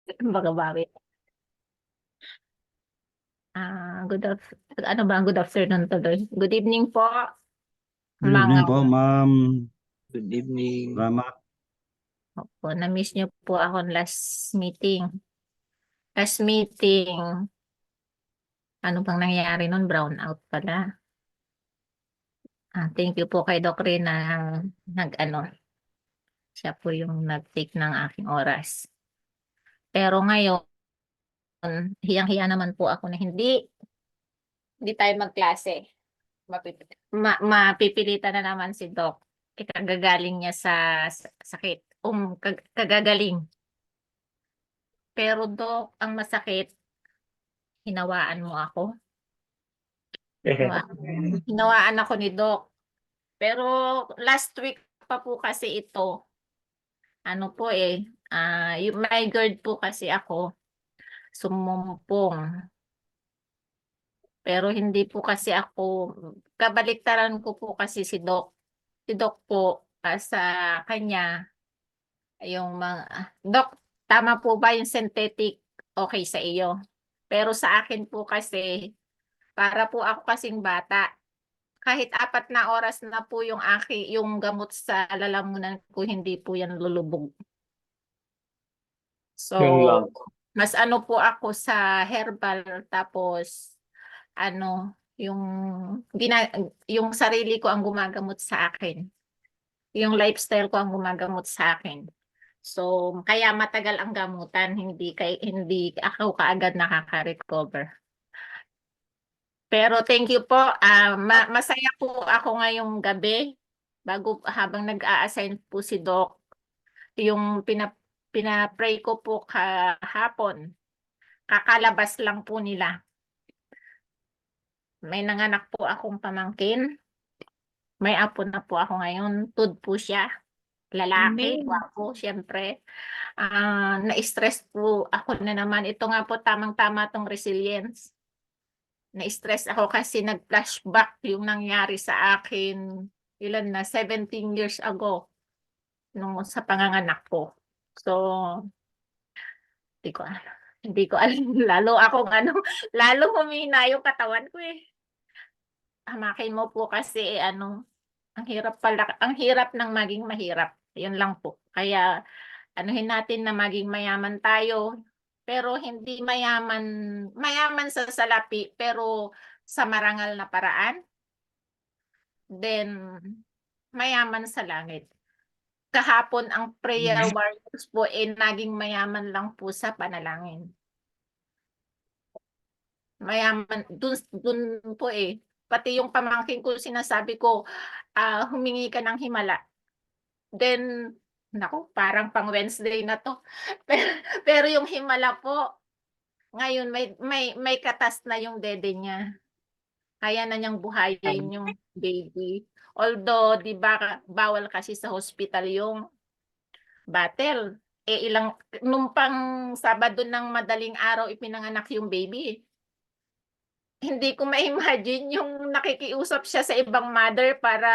Baka bawi. Ano ba? Good afternoon tuloy. Good evening po, Good mga evening po, Ma'am Good evening. Rama. po. Na-miss niyo po ako last meeting. Last meeting, ano bang nangyari nun? Brown out pala. Thank you po kay Doc Rin na nag-ano, siya po yung nag-take ng aking oras. Pero ngayon, hiyang-hiya naman po ako na hindi tayo magklase. Mapipilitan na naman si Doc. Kagagaling niya sa sakit. Kagagaling. Pero Doc, ang masakit, hinawaan mo ako. Hinawaan ako ni Doc. Pero last week pa po kasi ito, ano po yung my guard po kasi ako, sumumpong. Pero hindi po kasi ako, kabaliktaran ko po kasi si Doc. Si Doc po, sa kanya, yung mga, Doc, tama po ba yung synthetic okay sa iyo? Pero sa akin po kasi, para po ako kasing bata, kahit 4 na oras na po yung gamot sa lalamunan ko, hindi po yan lulubog. So, Yun lang. mas ano po ako sa herbal, tapos, ano, yung sarili ko ang gumagamot sa akin. Yung lifestyle ko ang gumagamot sa akin. So, kaya matagal ang gamutan, hindi ako kaagad nakaka-recover. Pero thank you po. Masaya po ako ngayong gabi habang nag-a-assign po si Doc. Yung pina-pray ko po kahapon. Kakalabas lang po nila. May nanganak po akong pamangkin. May apo na po ako ngayon. Tud po siya. Lalaki, Amen. gwapo, syempre. Na-stress po ako na naman. Ito nga po tamang-tama tong resilience. Na-stress ako kasi nag-flashback yung nangyari sa akin. Ilan na? 17 years ago. Nung sa panganganak ko. So, hindi ko alam. Hindi ko alam. Lalo humina yung katawan ko eh. Hamakin mo po kasi ang hirap ng maging mahirap. Yun lang po. Kaya anuhin natin na maging mayaman tayo, pero hindi mayaman sa salapi, pero sa marangal na paraan. Then, mayaman sa langit. Kahapon ang prayer warriors po naging mayaman lang po sa panalangin. Mayaman, dun po pati yung pamangkin ko sinasabi ko, humingi ka ng himala. Then, naku, parang pang Wednesday na to. Pero yung himala po, ngayon may katas na yung dede niya. Kaya na niyang buhayin yung baby. Although, di ba, bawal kasi sa hospital yung battle. Nung pang Sabado ng madaling araw ipinanganak yung baby. Hindi ko ma-imagine yung nakikiusap siya sa ibang mother para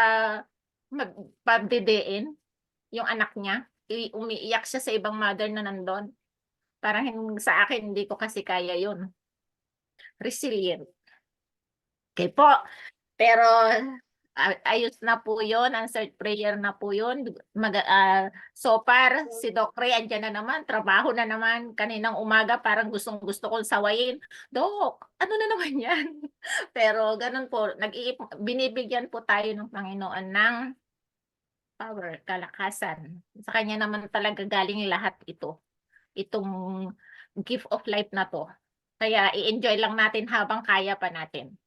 magpabdedein yung anak niya. Umiiyak siya sa ibang mother na nandun. Parang sa akin, hindi ko kasi kaya yun. Resilient. Okay po. Pero ayos na po yun. Answered prayer na po yun. So far, si Doc Ray, andyan na naman. Trabaho na naman. Kaninang umaga, parang gustong-gusto kong sawayin. Doc, ano na naman yan? Pero ganun po. Binibigyan po tayo ng Panginoon ng power, kalakasan. Sa kanya naman talaga galing lahat ito. Itong gift of life na to. Kaya i-enjoy lang natin habang kaya pa natin.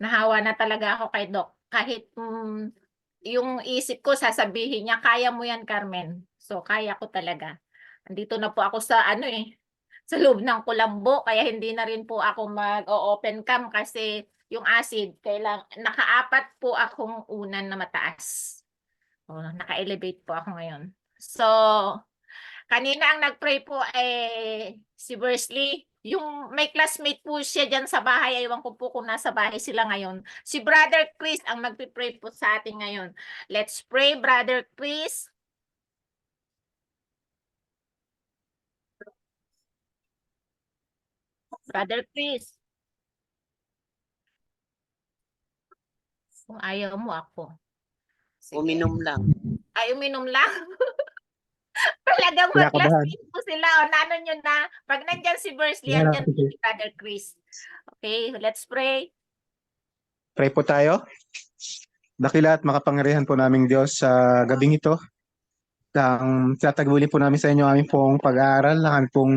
Nahawa na talaga ako kay Doc. Kahit yung isip ko sasabihin niya, kaya mo yan, Carmen. So, kaya ko talaga. Andito na po ako sa sa loob ng kulambo. Kaya hindi na rin po ako mag-open cam kasi yung acid, naka-4 po akong unan na mataas. Naka-elevate po ako ngayon. So, kanina ang nag-pray po si Bursley. Yung may classmate po siya dyan sa bahay. Ewan ko po kung nasa bahay sila ngayon. Si Brother Chris ang magpipray po sa atin ngayon. Let's pray, Brother Chris. Brother Chris. Kung ayaw mo ako. Sige. Uminom lang. Ay, uminom lang. Talagang Kinakabahan. mag-last po sila. O, naano nyo na. Pag nandyan si Bursley, Yan, andyan sige. si Brother Chris. Okay, let's pray. Pray po tayo. Dakila at makapangyarihan po naming Diyos sa gabing ito. Tataguli po namin sa inyo ang aming pong pag-aaral, ang aming pong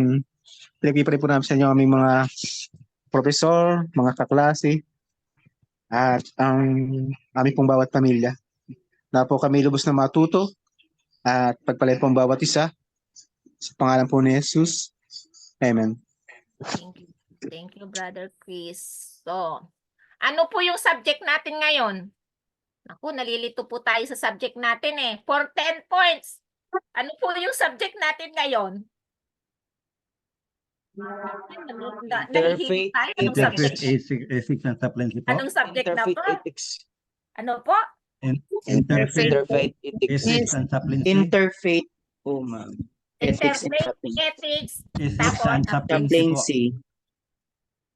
pinag-ipray po namin sa inyo ang aming mga profesor, mga kaklase, at ang aming pong bawat pamilya. Na po kami lubos na matuto at pagpalain po ang bawat isa. Sa pangalan po ni Jesus. Amen. Thank you. Thank you, Brother Chris. So, ano po yung subject natin ngayon? Naku, nalilito po tayo sa subject natin eh. For 10 points. Ano po yung subject natin ngayon? Nahihilo Interfaith tayo. Anong ethics. subject? Ethics and chaplaincy po. Anong subject na Interfaith po? ethics. Ano po? Interfaith Interfaith ethics. ethics and chaplaincy. Interfaith po, ma'am. Ethics and Interfaith chaplaincy. ethics Ethics tapos and chaplaincy po. Chaplaincy.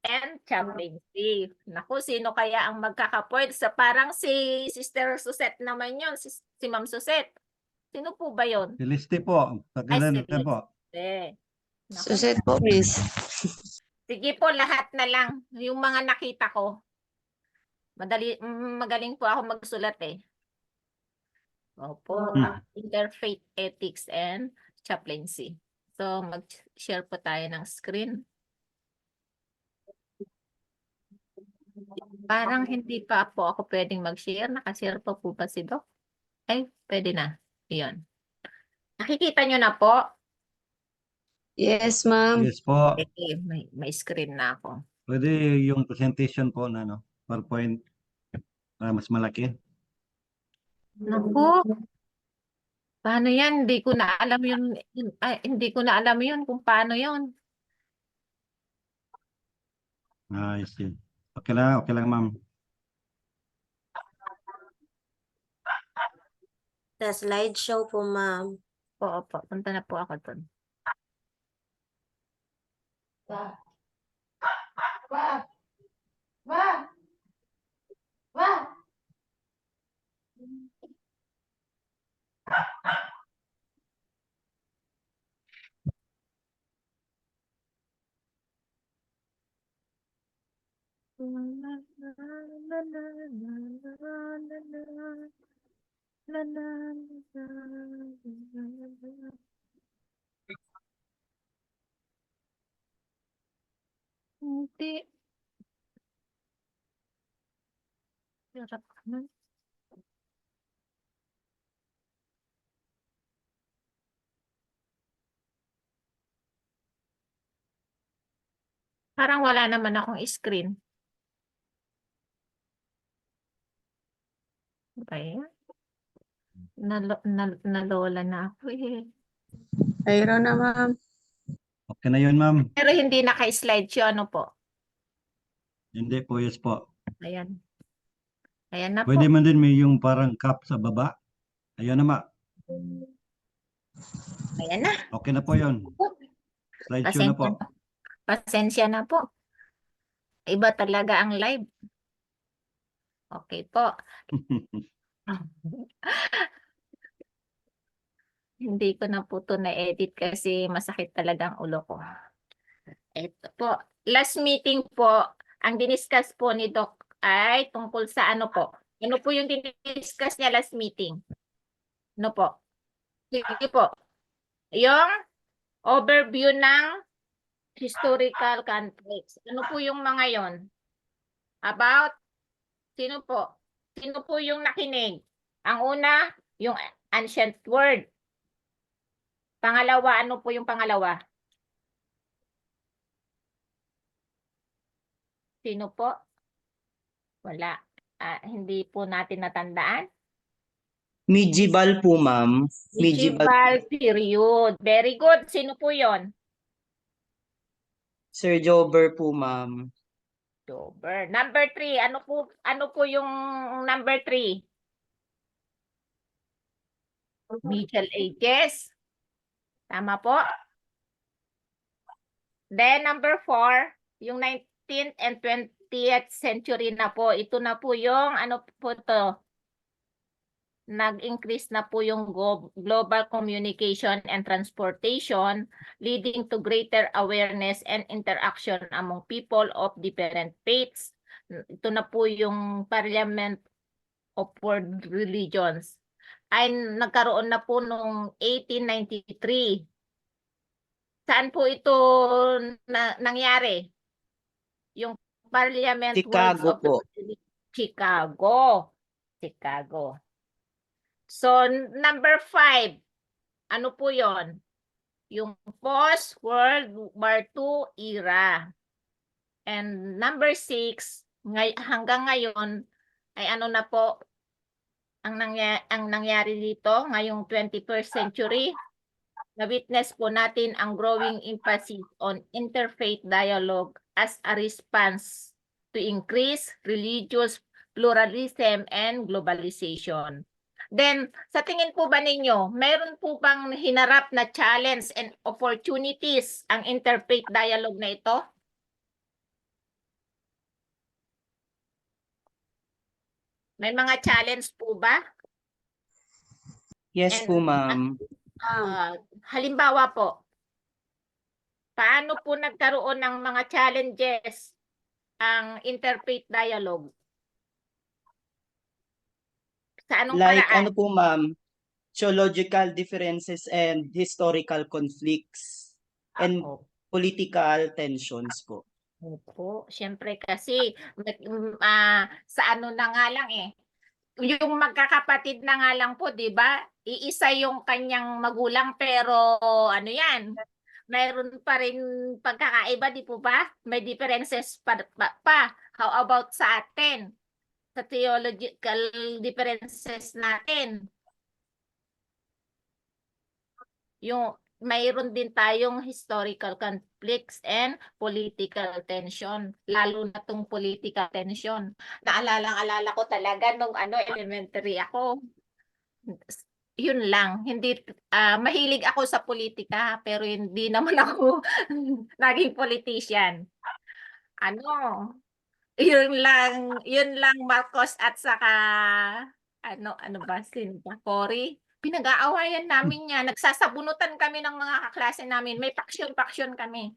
and chaplaincy. Naku, sino kaya ang magkakapoint sa parang si Sister Susette naman yun, si Ma'am Susette. Sino po ba yun? Celeste po. Pakilan Ay, na po. Eh. Naku, Suset po, miss. sige po, lahat na lang. Yung mga nakita ko. Magaling po ako magsulat eh. Opo. Interfaith ethics and chaplaincy. So, mag-share po tayo ng screen. Parang hindi pa po ako pwedeng mag-share. Nakashare pa po ba si Doc? Ay, pwede na. Iyon. Nakikita nyo na po? Yes, ma'am. Yes po. Okay, may screen na ako. Pwede yung presentation po na PowerPoint para mas malaki. Naku. Paano yan? Hindi ko na alam yun. Hindi ko na alam yun kung paano yun. Yes, yun. Okay lang ma'am. Sa slideshow po, ma'am. Oo po, punta na po ako dun. Hindi. Hirap naman. Parang wala naman akong screen. Ano ba yan? Nalola na ako eh. Ayun na, ma'am. Okay na yun ma'am. Pero hindi naka-slide siya, ano po? Hindi po, yes po. Ayan. Ayan na po. Pwede man din may yung parang cup sa baba. Ayun na ma. Ayan na. Okay na po yun. Slideshow na po. Pasensya na po. Iba talaga ang live. Okay po. Hindi ko na po ito na-edit kasi masakit talaga ang ulo ko. Ito po. Last meeting po, ang diniscuss po ni Doc ay tungkol sa ano po? Ano po yung diniscuss niya last meeting? Ano po? Sige po. Yung overview ng historical conflicts. Ano po yung mga yon? About, sino po? Sino po yung nakinig? Ang una, yung ancient word. Pangalawa, ano po yung pangalawa? Sino po? Wala. Hindi po natin natandaan. Medieval po, ma'am. Medieval period. Very good. Sino po yon? Sir Jobber po, ma'am. October. Number 3, ano po yung number 3? Middle Ages. Tama po. Then number 4, yung 19th and 20th century na po. Ito na po yung ano po to. Nag-increase na po yung global communication and transportation, leading to greater awareness and interaction among people of different faiths. Ito na po yung Parliament of World Religions. Ay nagkaroon na po noong 1893. Saan po ito nangyari? Yung Parliament Chicago po. Chicago. Chicago. So, number 5, ano po yon? Yung post-World War II era. And number 6, hanggang ngayon, ay ano na po, ang nangyari dito, ngayong 21st century, na-witness po natin ang growing emphasis on interfaith dialogue as a response to increase religious pluralism and globalization. Then, sa tingin po ba ninyo, mayroon po bang hinarap na challenge and opportunities ang interfaith dialogue na ito? May mga challenge po ba? Yes po, ma'am. Halimbawa po, paano po nagkaroon ng mga challenges ang interfaith dialogue? Sa anong Like paraan? ano po, ma'am? Theological differences and historical conflicts and political tensions po. Opo, syempre kasi sa ano na nga lang yung magkakapatid na nga lang po, 'di ba? Iisa yung kanyang magulang pero ano 'yan? Mayroon pa rin pagkakaiba, di po ba? May differences pa. How about sa atin? Sa theological differences natin. Yung mayroon din tayong historical conflicts and political tension, lalo na tong political tension. Naalala ko talaga nung elementary ako. Yun lang, hindi mahilig ako sa politika pero hindi naman ako naging politician. Yun lang Marcos at saka ano ba Cory. Pinag-aawayan namin yan. Nagsasabunutan kami ng mga kaklase namin. May paksyon-paksyon kami.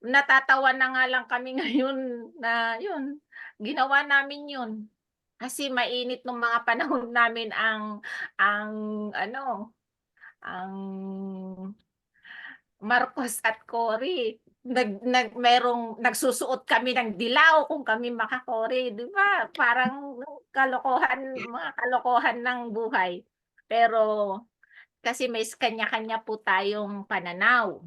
Natatawa na nga lang kami ngayon na yun. Ginawa namin yun. Kasi mainit nung mga panahon namin ang Marcos at Cory. Nagsusuot kami ng dilaw kung kami makakori, di ba? Parang mga kalokohan ng buhay. Pero kasi may kanya-kanya po tayong pananaw.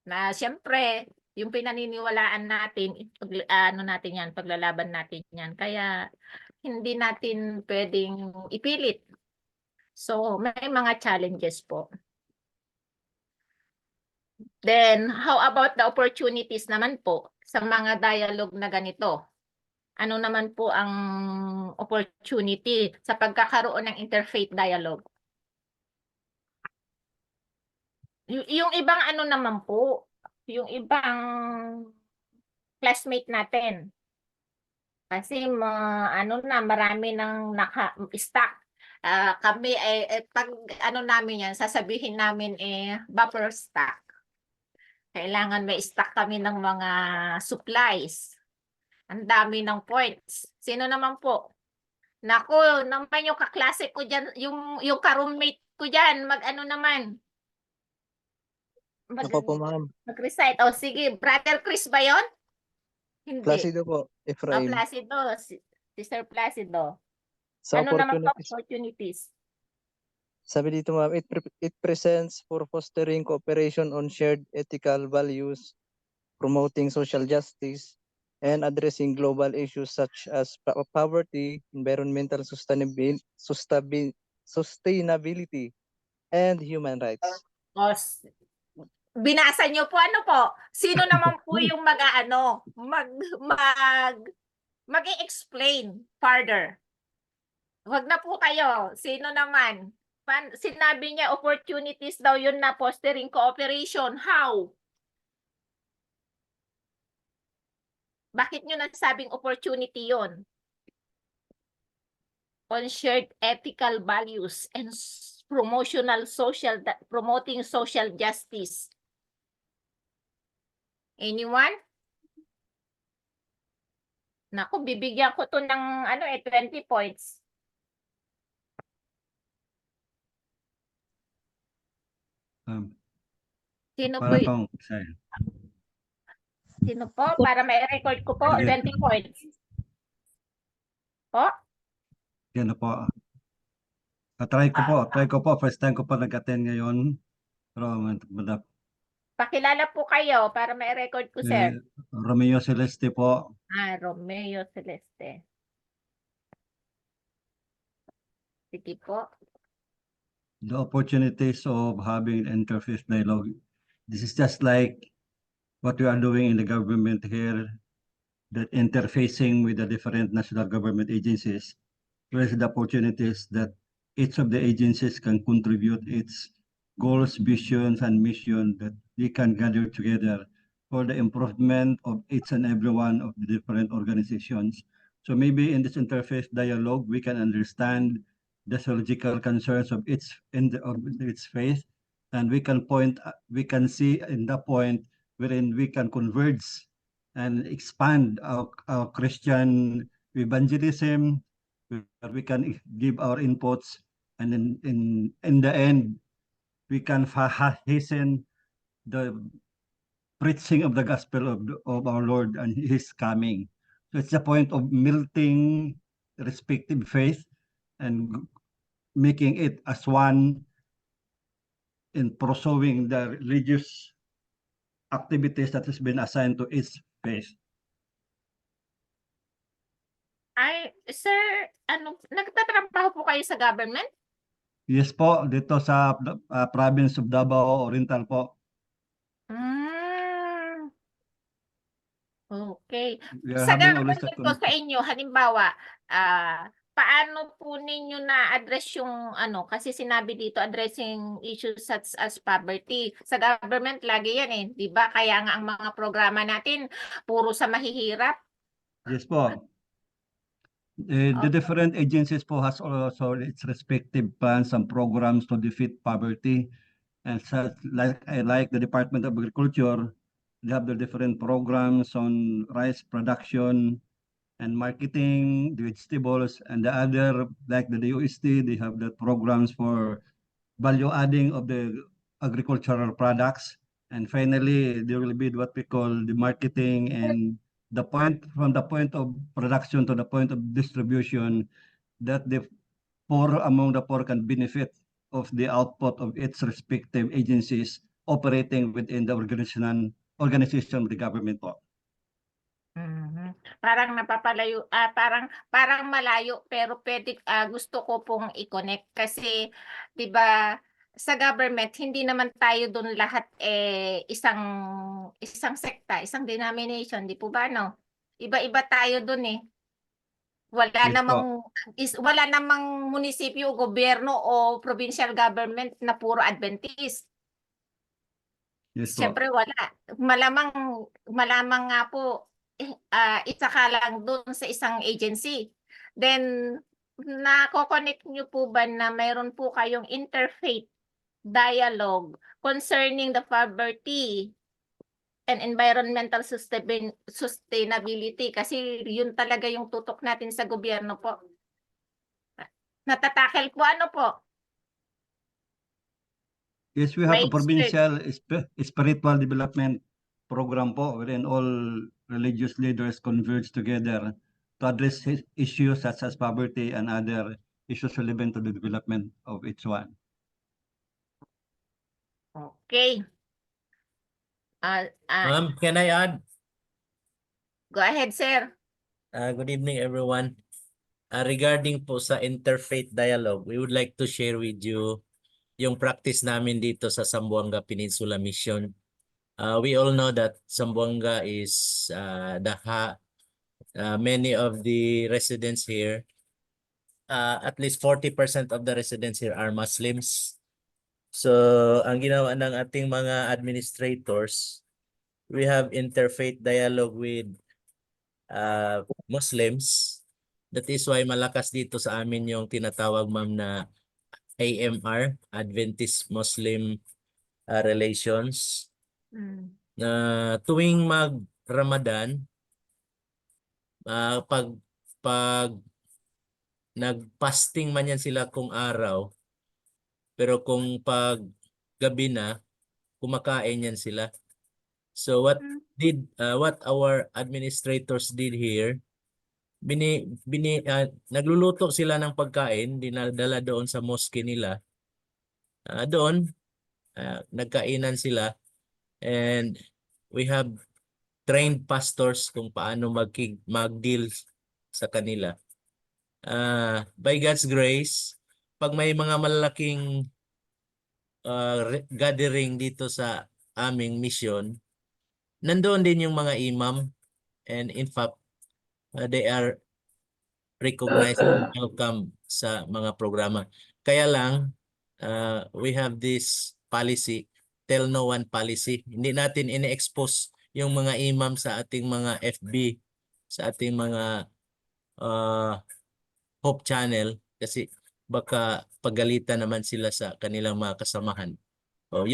Na siyempre, yung pinaniniwalaan natin, natin yan, paglalaban natin yan. Kaya hindi natin pwedeng ipilit. So, may mga challenges po. Then, how about the opportunities naman po sa mga dialogue na ganito? Ano naman po ang opportunity sa pagkakaroon ng interfaith dialogue? Yung ibang naman po, yung ibang classmate natin. Kasi marami nang naka-stack. Kami pag namin yan, sasabihin namin buffer stock. Kailangan may stock kami ng mga supplies. Ang dami ng points. Sino naman po? Naku, naman yung kaklase ko dyan, yung ka-roommate ko dyan, naman. Ako po, ma'am. Mag-recite. O sige, Brother Chris ba yun? Hindi. Placido po, Ephraim. Placido. Sister Placido. Sa Naman po opportunities, opportunities? sabi dito, ma'am, it presents for fostering cooperation on shared ethical values, promoting social justice, and addressing global issues such as poverty, environmental sustainability, and human rights. Binasa niyo po sino naman po yung mag-i-explain further? Wag na po kayo. Sino naman? Sinabi niya opportunities daw yun na fostering cooperation. How? Bakit nyo nasabing opportunity yon? On shared ethical values and promoting social justice. Anyone? Naku, bibigyan ko to ng 20 points. Sino po? Para pang, sorry. Sino po? Para may record ko po, Sige. 20 points. Po? Yan na po. Try ko po. First time ko po nag-attend ngayon. Pero, Pakilala po kayo para may record ko, sir. Romeo Celeste po. Romeo Celeste. Sige po. The opportunities of having interfaith dialogue. This is just like what we are doing in the government here, that interfacing with the different national government agencies. Where's the opportunities that each of the agencies can contribute its goals, visions, and mission that we can gather together for the improvement of each and every one of the different organizations. So maybe in this interfaith dialogue, we can understand the theological concerns of its faith, and we can see in the point wherein we can converge and expand our Christian evangelism, where we can give our inputs, and in the end we can hasten the preaching of the gospel of our Lord and his coming. So it's a point of melting respective faith and making it as one in pursuing the religious activities that has been assigned to each faith. Sir, nagtatrabaho po kayo sa government? Yes po, dito sa province of Davao Oriental po. Okay. We are Sa having always government po sa inyo, halimbawa, paano po ninyo na-address yung kasi sinabi dito, addressing issues such as poverty. Sa government, lagi yan eh, di ba? Kaya nga ang mga programa natin, puro sa mahihirap. Yes po. The different agencies po has also its respective plans and programs to defeat poverty. And such, like the Department of Agriculture, they have the different programs on rice production and marketing, the vegetables, and the other, like the DOST, they have the programs for value adding of the agricultural products. And finally, there will be what we call the marketing and from the point of production to the point of distribution, that the poor among the poor can benefit of the output of its respective agencies operating within the organization of the government po. Parang napapalayo, parang malayo, pero pwede, gusto ko pong i-connect kasi 'di ba sa government hindi naman tayo doon lahat isang sekta, isang denomination, di po ba no? Iba-iba tayo doon eh. Yes po. Wala namang munisipyo, gobyerno o provincial government na puro Adventist. Yes po. Siyempre wala. Malamang nga po isa ka lang doon sa isang agency. Then, nako-connect nyo po ba na mayroon po kayong interfaith dialogue concerning the poverty and environmental sustainability? Kasi yun talaga yung tutok natin sa gobyerno po. Natatakel po po? Yes, we have a Registered. provincial spiritual development program po, wherein all religious leaders converge together to address issues such as poverty and other issues relevant to the development of each one. Okay. Ma'am, can I add? Go ahead, sir. Good evening, everyone. Regarding po sa interfaith dialogue, we would like to share with you yung practice namin dito sa Zamboanga Peninsula Mission. We all know that Zamboanga is many of the residents here, at least 40% of the residents here are Muslims. So, ang ginawa ng ating mga administrators, we have interfaith dialogue with Muslims. That is why malakas dito sa amin yung tinatawag ma'am na AMR, Adventist Muslim Relations. Mm. Na tuwing mag-Ramadan, pag nag-fasting man yan sila kung araw, pero kung pag gabi na, kumakain yan sila. So what our administrators did here, nagluluto sila ng pagkain, dinadala doon sa mosque nila. Doon, nagkainan sila, and we have trained pastors kung paano mag-deal sa kanila. By God's grace, pag may mga malalaking gathering dito sa aming mission, nandoon din yung mga imam, and in fact, they are recognized and welcome sa mga programa. Kaya lang, we have this policy, tell no one policy. Hindi natin ini-expose yung mga imam sa ating mga FB, sa ating mga Hope Channel, kasi baka pagalitan naman sila sa kanilang mga kasamahan.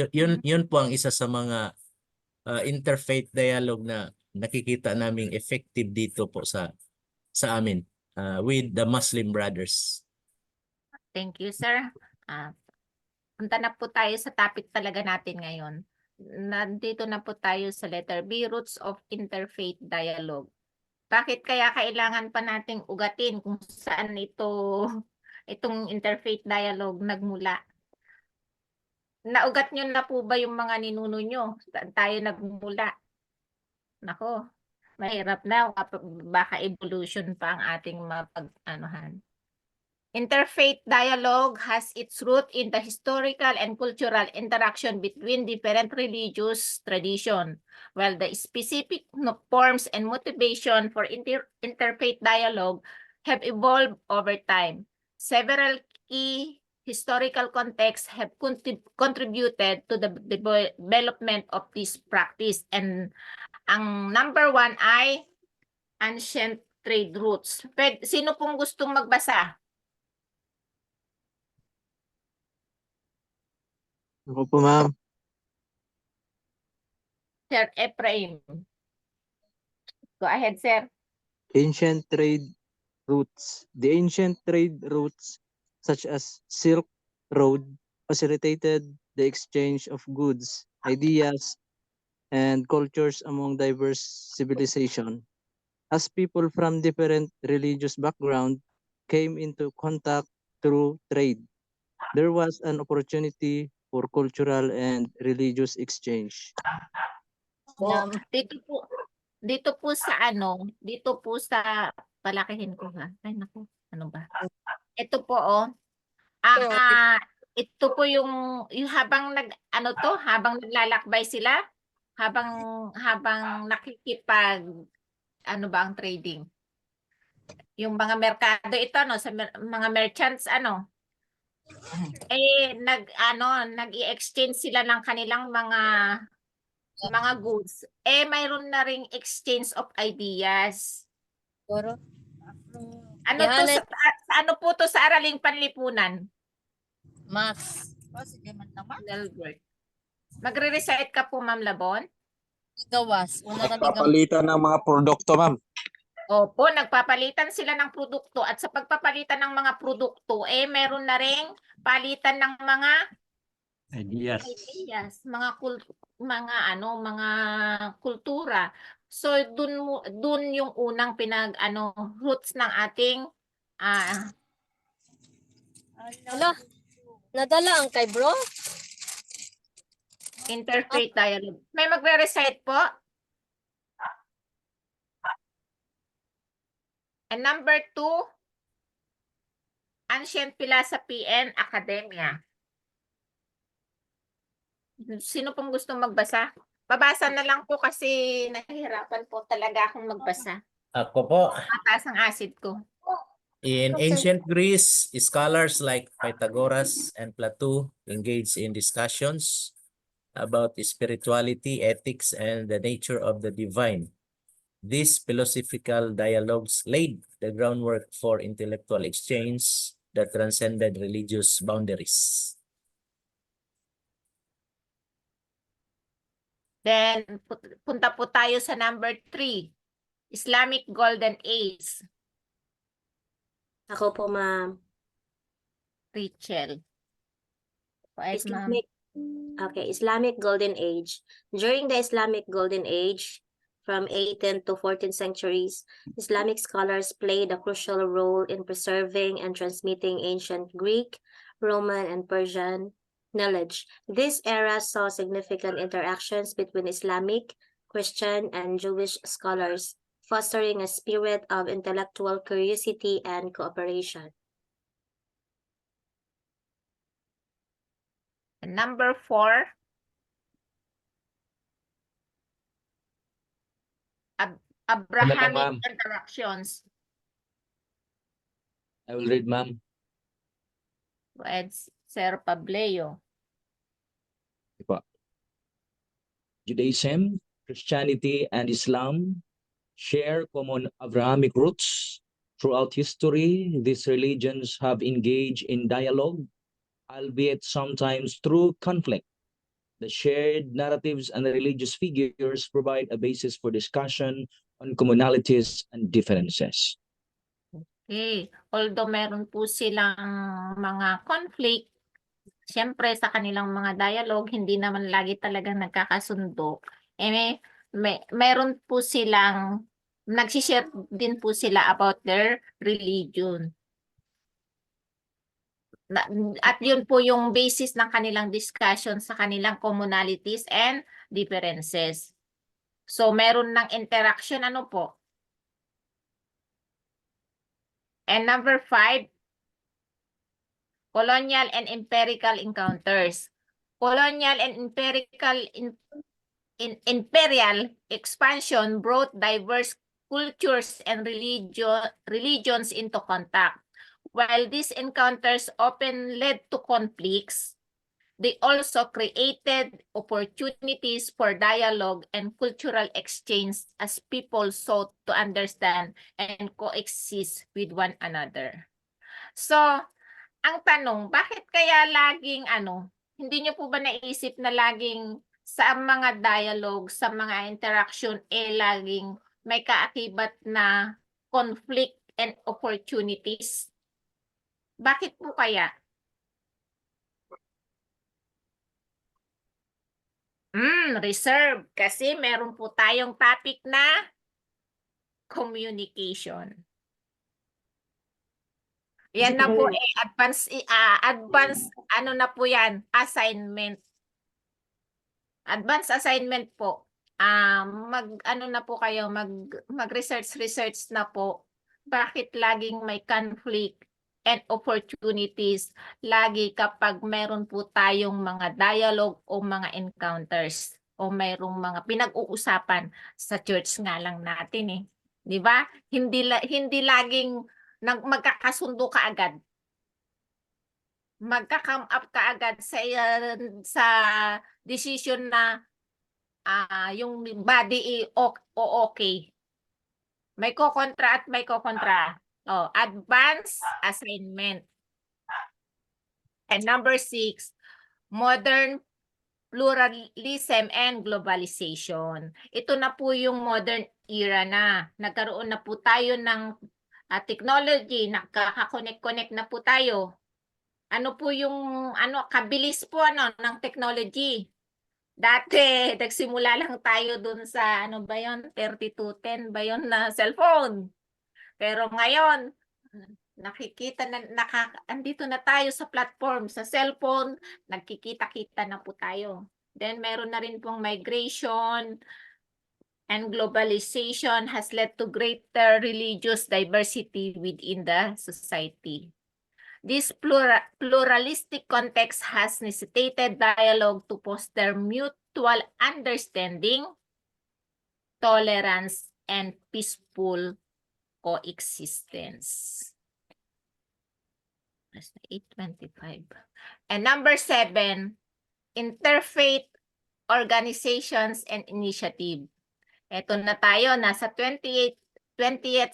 Yun po ang isa sa mga interfaith dialogue na nakikita naming effective dito po sa amin with the Muslim brothers. Thank you, sir. Punta na po tayo sa topic talaga natin ngayon. Nandito na po tayo sa letter B, Roots of Interfaith Dialogue. Bakit kaya kailangan pa nating ugatin kung saan itong interfaith dialogue nagmula? Naugat nyo na po ba yung mga ninuno nyo? Saan tayo nagmula? Nako, mahirap na. Baka evolution pa ang ating mapag-anuhan. Interfaith dialogue has its root in the historical and cultural interaction between different religious traditions, while the specific forms and motivation for interfaith dialogue have evolved over time. Several key historical contexts have contributed to the development of this practice, and ang number one ay ancient trade routes. Sino pong gustong magbasa? Ako po, ma'am. Sir Ephraim. Go ahead, sir. Ancient trade routes. The ancient trade routes, such as Silk Road, facilitated the exchange of goods, ideas, and cultures among diverse civilizations. As people from different religious backgrounds came into contact through trade, there was an opportunity for cultural and religious exchange. Dito po sa palakihin ko ha. Ay naku, ano ba? Ito po ito po yung habang habang naglalakbay sila, habang nakikipag ang trading. Yung mga merkado ito sa mga merchants nag-i-exchange sila ng kanilang mga goods. Mayroon na ring exchange of ideas. Ano po to sa Araling Panlipunan? Max. Sige man naman. Delbert. Magre-recite ka po, Ma'am Labon? Gawas. Una kami Papalitan ng mga produkto, ma'am. Opo, nagpapalitan sila ng produkto, at sa pagpapalitan ng mga produkto, meron na ring palitan ng mga Ideas. mga kultura. So dun yung unang roots ng ating Wala. Nadala ang kay bro? interfaith dialogue. May magre-recite po? And number 2, Ancient Philosophy and Academia. Sino pong gustong magbasa? Babasa na lang po kasi nahihirapan po talaga akong magbasa. Ako po. Mataas ang acid ko. In ancient Greece, scholars like Pythagoras and Plato engaged in discussions about spirituality, ethics, and the nature of the divine. These philosophical dialogues laid the groundwork for intellectual exchange that transcended religious boundaries. Then, punta po tayo sa number 3, Islamic Golden Age, Ako po, ma'am. Rachel. Right, ma'am. Islamic, okay, Islamic Golden Age. During the Islamic Golden Age, from 18th to 14th centuries, Islamic scholars played a crucial role in preserving and transmitting ancient Greek, Roman, and Persian knowledge. This era saw significant interactions between Islamic, Christian, and Jewish scholars, fostering a spirit of intellectual curiosity and cooperation. And number 4, Abrahamic ma'am. interactions. I will read, ma'am. Go ahead, Sir Pableo. Judaism, Christianity, and Islam share common Abrahamic roots. Throughout history, these religions have engaged in dialogue, albeit sometimes through conflict. The shared narratives and religious figures provide a basis for discussion on commonalities and differences. Okay. Although meron po silang mga conflict, siyempre sa kanilang mga dialogue, hindi naman lagi talagang nagkakasundo. Meron po silang, nagsishare din po sila about their religion. At yun po yung basis ng kanilang discussion sa kanilang commonalities and differences. So, meron ng interaction, ano po? And number 5, colonial and empirical encounters. Colonial and imperial expansion brought diverse cultures and religions into contact. While these encounters often led to conflicts, they also created opportunities for dialogue and cultural exchange as people sought to understand and coexist with one another. So, ang tanong, bakit kaya laging hindi niyo po ba naisip na laging sa mga dialogue, sa mga interaction, laging may kaakibat na conflict and opportunities? Bakit po kaya? Reserve. Kasi meron po tayong topic na communication. Yan na po advance ano na po yan, assignment. Advance assignment po. Mag-ano na po kayo, mag-research na po. Bakit laging may conflict and opportunities lagi kapag meron po tayong mga dialogue o mga encounters o mayroong mga pinag-uusapan sa church nga lang natin eh. 'Di ba? Hindi laging magkakasundo kaagad. Magka-come up kaagad sa decision na yung body okay. May ko-kontra at may ko-kontra. Advanced assignment. And number 6, modern pluralism and globalization. Ito na po yung modern era na. Nagkaroon na po tayo ng technology, nakaka-connect na po tayo. Ano po yung kabilis po ng technology. Dati nagsimula lang tayo dun sa 3210 ba yun na cellphone. Pero ngayon, nakikita na andito na tayo sa platform, sa cellphone, nagkikita-kita na po tayo. Then meron na rin pong migration and globalization has led to greater religious diversity within the society. This pluralistic context has necessitated dialogue to foster mutual understanding, tolerance, and peaceful coexistence. That's 825. And number 7, interfaith organizations and initiative. Eto na tayo, nasa 20th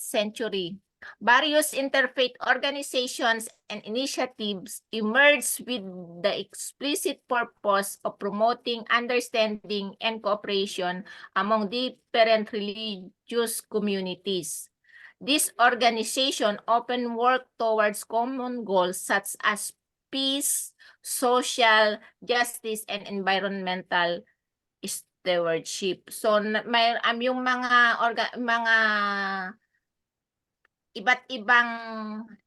century. Various interfaith organizations and initiatives emerged with the explicit purpose of promoting understanding and cooperation among different religious communities. This organization often work towards common goals such as peace, social justice, and environmental stewardship. So may yung mga iba't ibang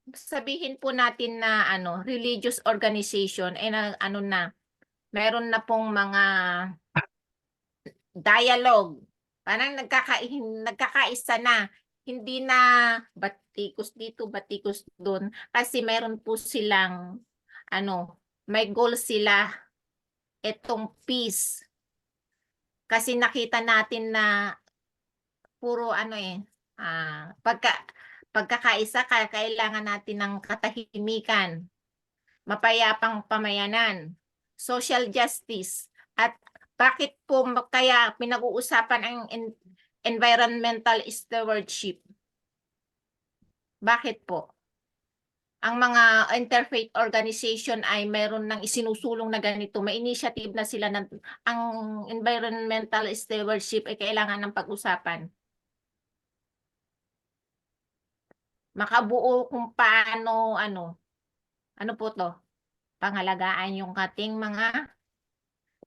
sabihin po natin na religious organization meron na pong mga dialogue. Parang nagkakaisa na, hindi na batikos dito, batikos doon, kasi meron po silang may goal sila, etong peace. Kasi nakita natin na puro pagkakaisa, kailangan natin ng katahimikan, mapayapang pamayanan, social justice, at bakit po kaya pinag-uusapan ang environmental stewardship? Bakit po? Ang mga interfaith organization ay mayroon ng isinusulong na ganito, may initiative na sila ang environmental stewardship ay kailangan ng pag-usapan. Makabuo kung paano, ano po to? Pangalagaan yung ating mga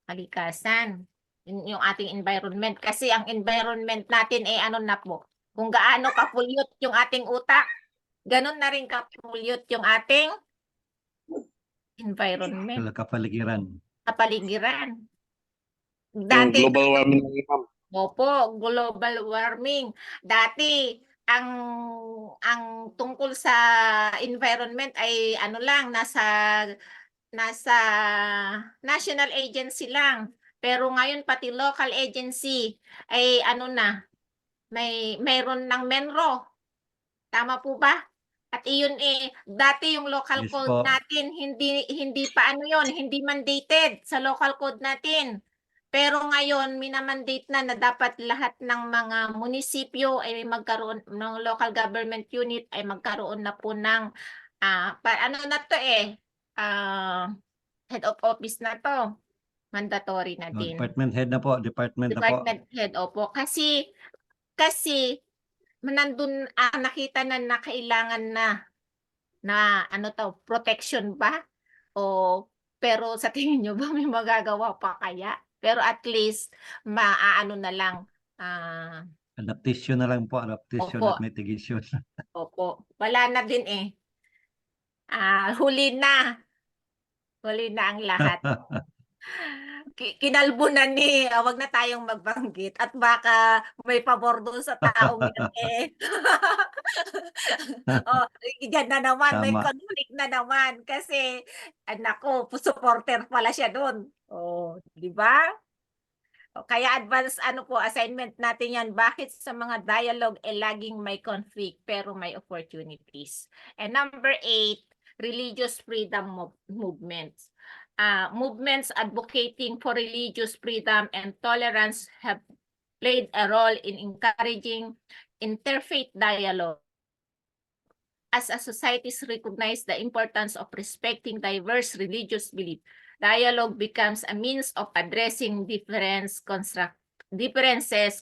kalikasan, yung ating environment. Kasi ang environment natin ay na po, kung gaano ka-pollute yung ating utak, ganun na rin ka-pollute yung ating environment, Kapaligiran. kapaligiran. Yung Dati, global warming ng ma'am. opo, global warming. Dati, ang tungkol sa environment ay nasa national agency lang. Pero ngayon pati local agency ay mayroon ng MENRO. Tama po ba? At iyon dati yung local Yes code po. natin hindi pa hindi mandated sa local code natin. Pero ngayon, minamandate na dapat lahat ng mga munisipyo ay magkaroon ng local government unit ay magkaroon na po ng head of office na to. Mandatory na din. Department head na po. Department na po. Department head, opo. Kasi nandun nakita na kailangan na protection ba? Pero sa tingin nyo ba may magagawa pa kaya? Pero at least, na lang. Adaptation na lang po. Adaptation Opo. at mitigation. Opo. Wala na din huli na. Huli na ang lahat. Kinalbo na wag na tayong magbanggit. At baka may pabor doon sa taong yan Diyan na naman, may Tama. conflict na naman. Kasi, nako, supporter pala siya doon. Di ba? Kaya advance assignment natin yan. Bakit sa mga dialogue laging may conflict pero may opportunities? And number 8, religious freedom movements. Movements advocating for religious freedom and tolerance have played a role in encouraging interfaith dialogue. As a societies recognize the importance of respecting diverse religious belief, dialogue becomes a means of addressing differences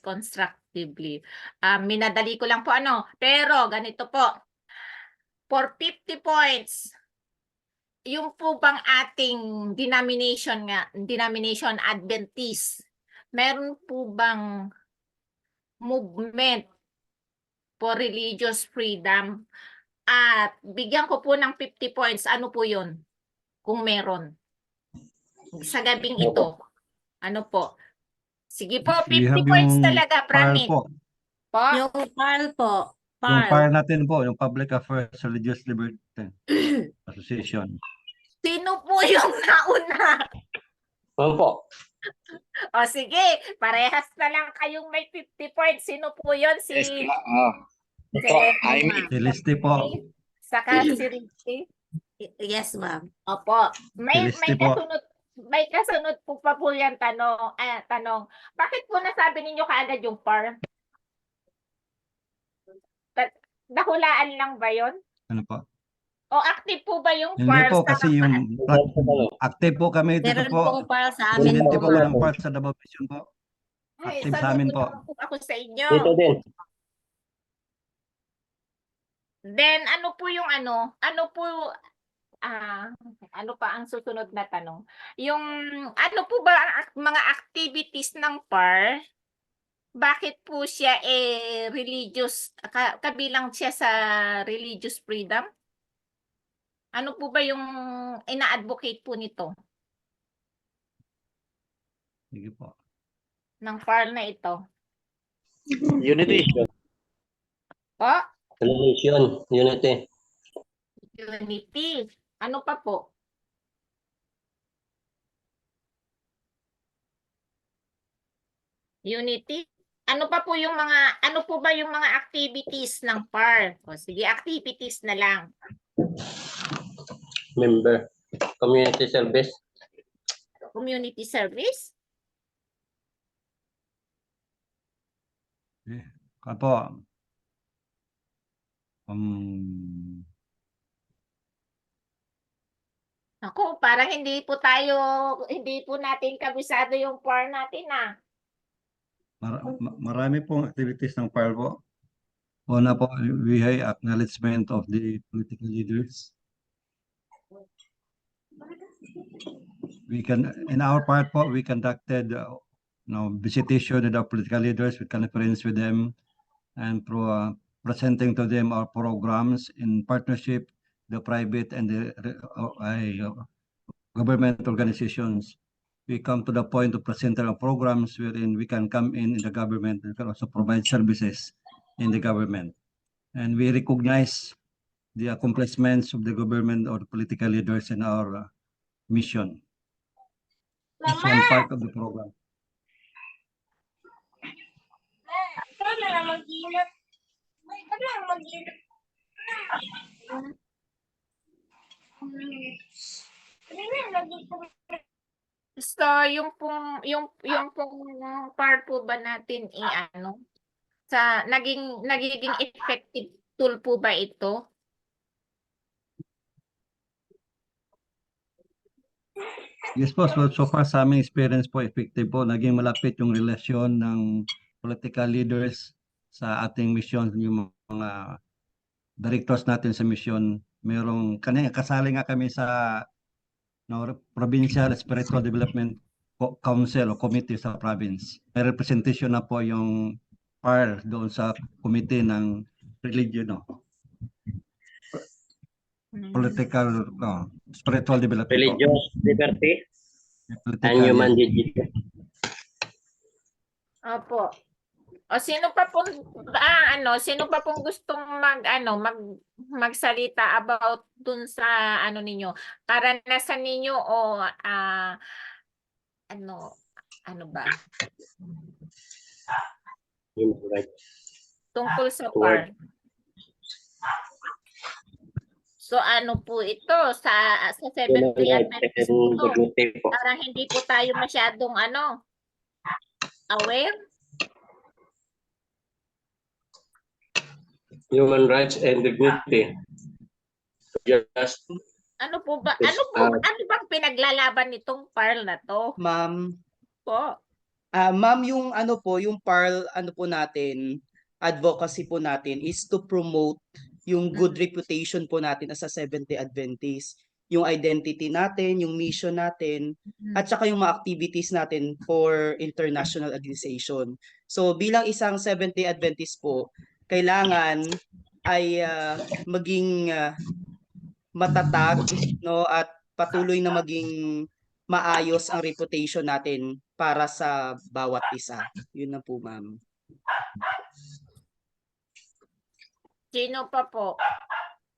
constructively. Minadali ko lang po pero ganito po. For 50 points, yung po bang ating denomination Adventist, meron po bang movement for religious freedom? At bigyan ko po ng 50 points. Ano po yun? Kung meron. Sa gabing ito. Ano po? Sige po, You 50 have points yung talaga, PAR promise. po. Po? Yung PAL po. Yung PAL. PAR natin po. Yung Public Affairs Religious Liberty Association. Sino po yung nauna? Opo. O sige, parehas na lang kayong may 50 points. Sino po yun? Si Yes, Opo, Jaime. Si Listy po. Saka si Richie. Yes, ma'am. Opo. May Felicity po. kasunod may kasunod po pa po yan tanong. Bakit po nasabi ninyo kaagad yung PAR? Nahulaan lang ba yon? Ano po? O active po ba yung Hindi PAR po sa kasi yung active po kami dito Meron po. pong file sa amin Hindi po, po ma'am. walang part sa Davao Mission po. Ay, Active sa amin saludo po. naman po ako sa inyo. Dito din. Then ano po yung ano po ano pa ang susunod na tanong? Yung ano po ba ang mga activities ng PAR? Bakit po siya religious kabilang siya sa religious freedom? Ano po ba yung ina-advocate po nito Sige po. ng PAR na ito? Unity. Po? Relation. Unity. Unity. Ano pa po? Unity. Ano pa po yung ano po ba yung mga activities ng PAR? O sige, activities na lang. Member. Community service. Community service? Kapo. Ako, parang hindi po natin kabisado yung PAR natin Marami pong activities ng PAR po. Una po, we have acknowledgement of the political leaders. In our part po, we conducted visitation with our political leaders, we conference with them, and presenting to them our programs in partnership, the private and the government organizations. We come to the point of presenting our programs wherein we can come in the government and can also provide services in the government. And we recognize the accomplishments of the government or the political leaders in our mission. It's one part of the program. So, yung pong PAR po ba natin nagiging effective tool po ba ito? Yes po, so far sa aming experience po, effective po. Naging malapit yung relasyon ng political leaders sa ating mission, yung mga directors natin sa mission. Kasali nga kami sa Provincial Spiritual Development Council o Committee sa province. May representation na po yung PAR doon sa committee ng religion, political, spiritual development. Religious liberty Political, and human dignity. Opo. O sino pa pong gustong magsalita about dun sa ninyo? Karanasan ninyo o ano ba? Human rights. Tungkol sa PAR. So ano po ito sa Human Seventh-day rights Adventist and po? dignity po. Parang hindi po tayo masyadong aware. Human rights and dignity. Just Ano bang pinaglalaban nitong PAR na to? Ma'am, Po. ma'am, yung yung PARL po natin, advocacy po natin is to promote yung good reputation po natin as a Seventh-day Adventist, yung identity natin, yung mission natin, at saka yung mga activities natin for international organization. So bilang isang Seventh-day Adventist po, kailangan ay maging matatag, at patuloy na maging maayos ang reputation natin para sa bawat isa. Yun na po, ma'am. Sino pa po?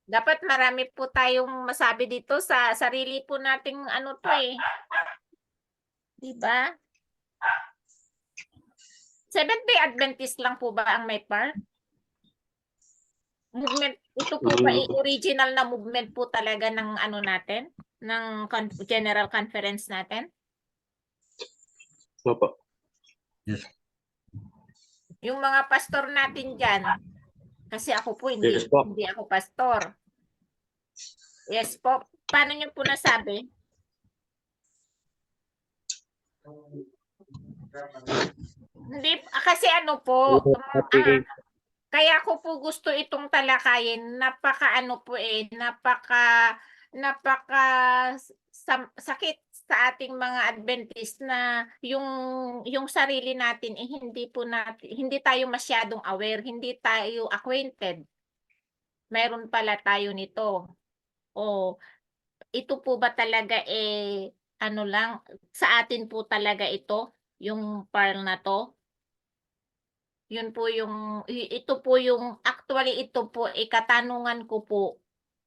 Dapat marami po tayong masabi dito sa sarili po nating Diba? Seventh-day Adventist lang po ba ang may PAR? Movement, ito po ba original na movement po talaga ng natin? ng general conference natin? Opo. Yes. Yung mga pastor natin dyan, kasi ako po Yes po. hindi ako pastor. Yes po. Paano niyo po nasabi? Hindi, kasi ano po, kaya ko po gusto itong talakayin, napaka sakit sa ating mga Adventist na yung sarili natin hindi tayo masyadong aware, hindi tayo acquainted. Meron pala tayo nito. O ito po ba talaga ano lang sa atin po talaga ito, yung pearl na to? Yun po ito po actually ito po katanungan ko po.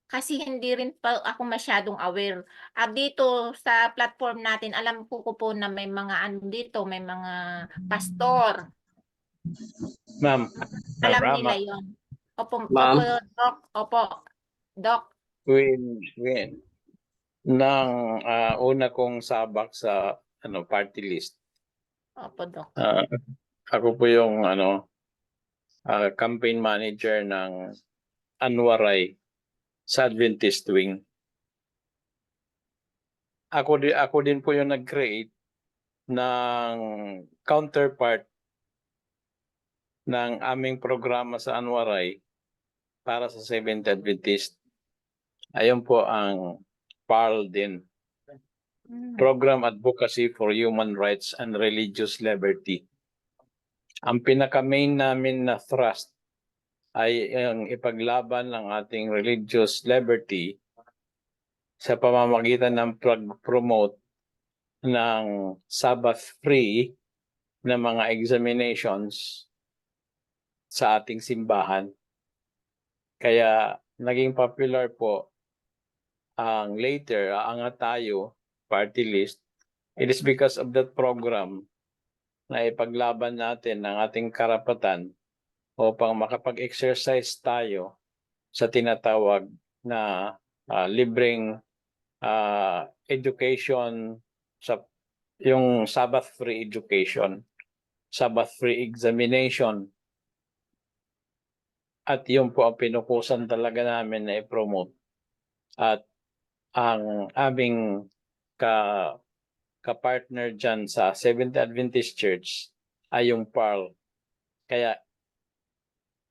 Kasi hindi rin pa ako masyadong aware. Dito sa platform natin, alam ko po na may mga dito, may mga pastor. Ma'am, Alam Rama, nila yon. Opo, Ma'am. Doc. Opo, Doc. when nang una kong sabak sa party list, Opo, Doc. ako po yung campaign manager ng Anwaray sa Adventist Wing. Ako din po yung nag-create ng counterpart ng aming programa sa Anwaray para sa Seventh Adventist. Ayun po ang PARL din. Program Advocacy for Human Rights and Religious Liberty. Ang pinaka-main namin na thrust ay ang ipaglaban ng ating religious liberty sa pamamagitan ng pag-promote ng Sabbath-free na mga examinations sa ating simbahan. Kaya naging popular po ang later, Aangat Tayo party list. It is because of that program na ipaglaban natin ang ating karapatan upang makapag-exercise tayo sa tinatawag na libreng education, yung Sabbath-free education, Sabbath-free examination. At yun po ang pinukusan talaga namin na i-promote. At ang aming ka-partner dyan sa Seventh Adventist Church ay yung PARL. Kaya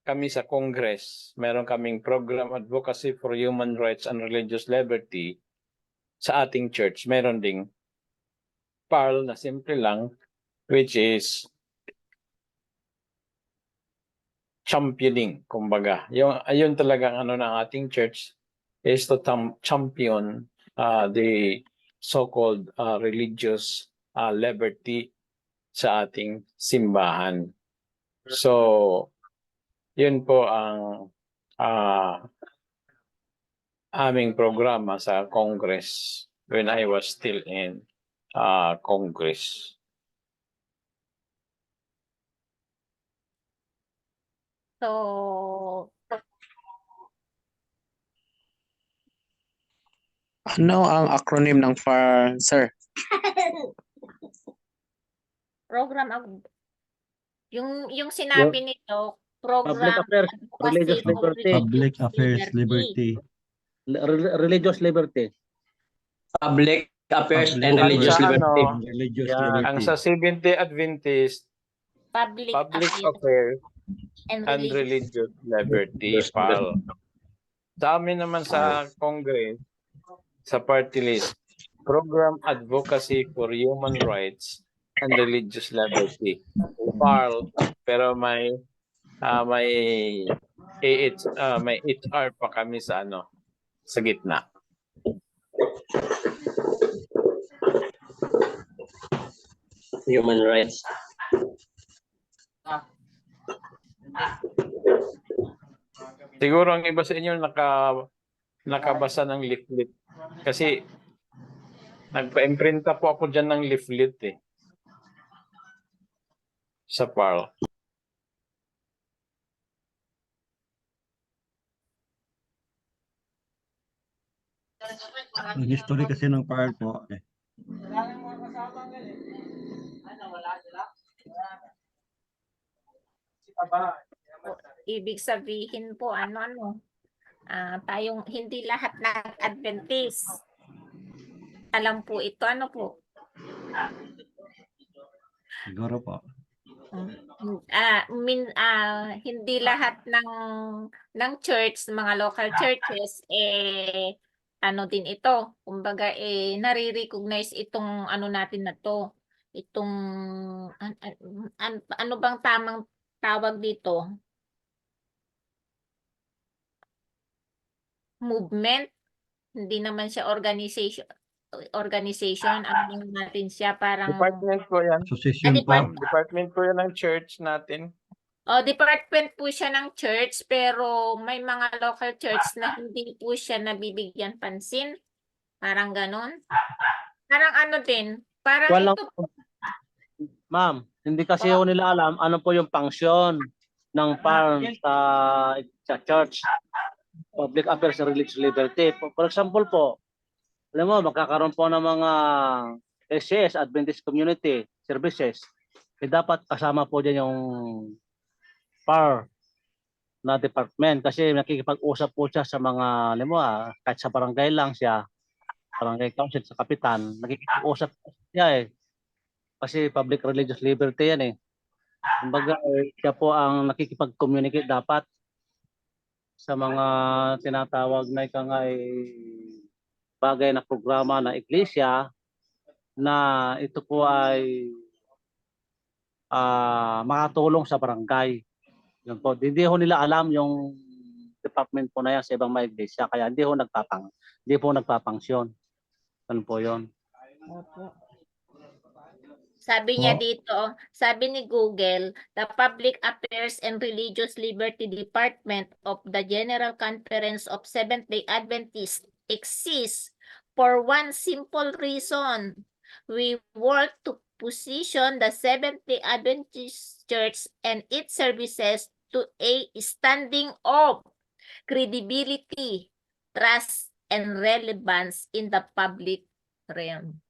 kami sa Congress, meron kaming Program Advocacy for Human Rights and Religious Liberty. Sa ating church, meron ding PARL na simple lang, which is championing, kumbaga. Ayun talagang ng ating church is to champion the so-called religious liberty sa ating simbahan. So, yun po ang aming programa sa Congress when I was still in Congress. So, Ano ang acronym ng PARL, sir? program yung sinabi nito, program Affairs, Advocacy Religious for Liberty. Public Affairs Liberty. Religious liberty. Public Affairs and Public Religious Affairs Liberty. and Religious Ang Liberty. sa Seventh Adventist, Public Public Affairs Affairs and and Religious Liberty, PAL. Sa amin naman sa Congress, sa party list, Program Advocacy for Human Rights and Religious Liberty, PARL, pero may HR pa kami sa sa gitna. Human Rights. Siguro ang iba sa inyo nakabasa ng leaflet. Kasi nagpa-imprinta po ako dyan ng leaflet sa PARL. Ang history kasi ng PARL po, Ibig sabihin po, tayong hindi lahat ng Adventist. Alam po ito, siguro po. Hindi lahat ng church, mga local churches, din ito. Kumbaga, nare-recognize itong natin na to. Itong, ano bang tamang tawag dito? Movement? Hindi naman siya organization. Ano natin siya, parang Department po yan. Association po. department. Department po yan ng church natin. Department po siya ng church, pero may mga local church na hindi po siya nabibigyan pansin. Parang ganon. Parang din. Parang Walang, ito. ma'am, hindi kasi ho nila alam ano po yung function ng PARL sa church. Public Affairs and Religious Liberty. For example po, alam mo, magkakaroon po ng mga SCS, Adventist Community Services. Dapat kasama po dyan yung PARL na department kasi nakikipag-usap po siya sa mga, alam mo, kahit sa barangay lang siya, barangay council sa kapitan, nakikipag-usap siya kasi public religious liberty yan Kumbaga, siya po ang nakikipag-communicate dapat sa mga tinatawag na bagay na programa na iglesia na ito po ay makatulong sa barangay. Yun po. Hindi ho nila alam yung department po na yan sa ibang mga iglesia kaya hindi po nagpapangsyon. Ano po yun? Sabi niya dito, sabi ni Google, the Public Affairs and Religious Liberty Department of the General Conference of Seventh-day Adventists exists for one simple reason. We work to position the Seventh-day Adventist Church and its services to a standing of credibility, trust, and relevance in the public realm.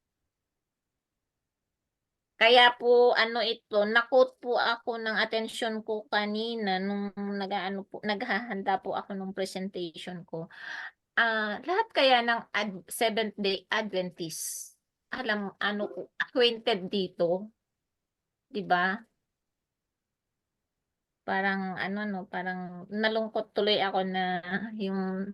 Kaya po nakot po ako ng atensyon ko kanina nung naghahanda po ako ng presentation ko. Lahat kaya ng Seventh-day Adventist acquainted dito, 'di ba? Parang parang nalungkot tuloy ako na yung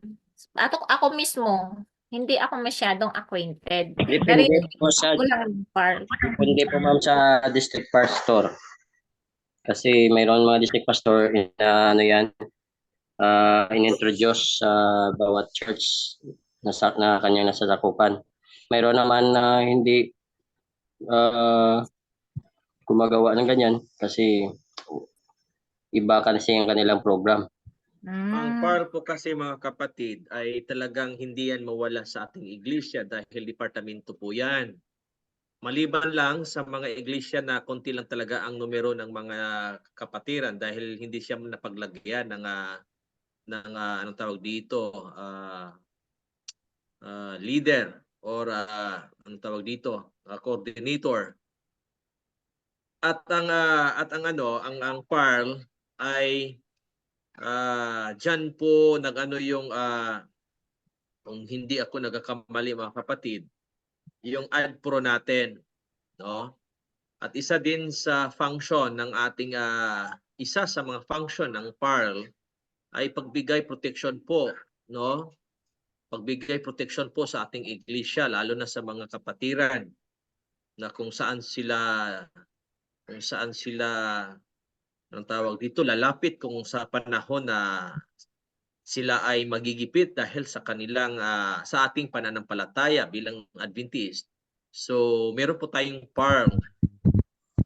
ako mismo hindi ako masyadong acquainted. Depende po sa Depende po ma'am sa district pastor. Kasi mayroon mga district pastor na in-introduce sa bawat church na kanyang nasasakupan. Mayroon naman na hindi gumagawa ng ganyan kasi iba kasi ang kanilang program. Ang PARL po kasi mga kapatid ay talagang hindi yan mawala sa ating iglesia dahil departamento po yan. Maliban lang sa mga iglesia na konti lang talaga ang numero ng mga kapatiran dahil hindi siya napaglagyan ng anong tawag dito, leader or anong tawag dito, coordinator. At ang PARL ay dyan po kung hindi ako nagkakamali mga kapatid, yung AdPro natin, no? At isa din sa function ng ating isa sa mga function ng PARL ay pagbigay protection po, no? Pagbigay protection po sa ating iglesia lalo na sa mga kapatiran na kung saan sila ang tawag dito, lalapit kung sa panahon na sila ay magigipit dahil sa kanilang sa ating pananampalataya bilang Adventist. So, meron po tayong PARL,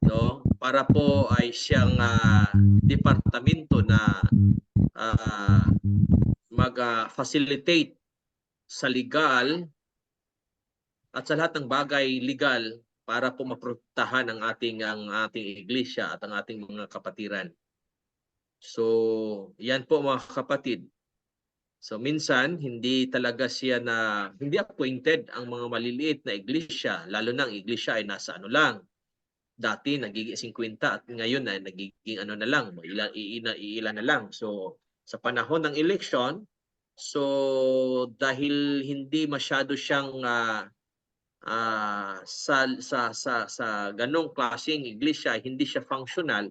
no? Para po ay siyang departamento na mag-facilitate sa legal at sa lahat ng bagay legal para po maprotektahan ang ating iglesia at ang ating mga kapatiran. So, yan po mga kapatid. So minsan hindi talaga siya hindi appointed ang mga maliliit na iglesia, lalo na ang iglesia ay nasa ano lang. Dati nagiging 50 at ngayon ay nagiging ano na lang, iilan na lang. So sa panahon ng election, so dahil hindi masyado siyang sa ganong klaseng iglesia, hindi siya functional.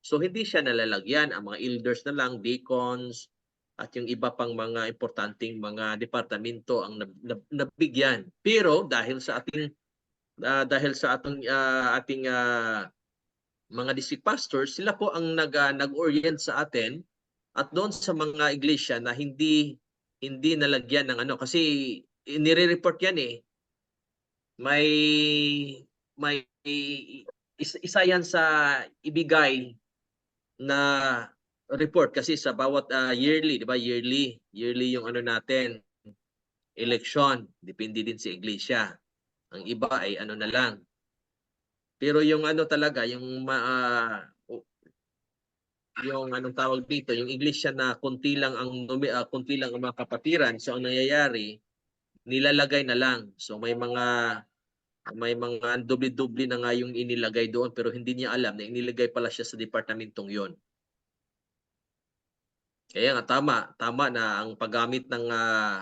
So hindi siya nalalagyan, ang mga elders na lang, deacons, at yung iba pang mga importanteng mga departamento ang nabigyan. Pero dahil sa ating mga district pastors, sila po ang nag-orient sa atin at doon sa mga iglesia na hindi nalagyan ng ano, kasi nire-report yan eh. May isa yan sa ibigay na report kasi sa bawat yearly, di ba? Yearly yung ano natin, election, depende din sa iglesia. Ang iba ay ano na lang. Pero yung ano talaga, yung anong tawag dito, yung iglesia na konti lang ang mga kapatiran, so ang nangyayari, nilalagay na lang. So may mga doble-doble na nga yung inilagay doon pero hindi niya alam na inilagay pala siya sa departamentong yon. Kaya nga tama na ang paggamit ng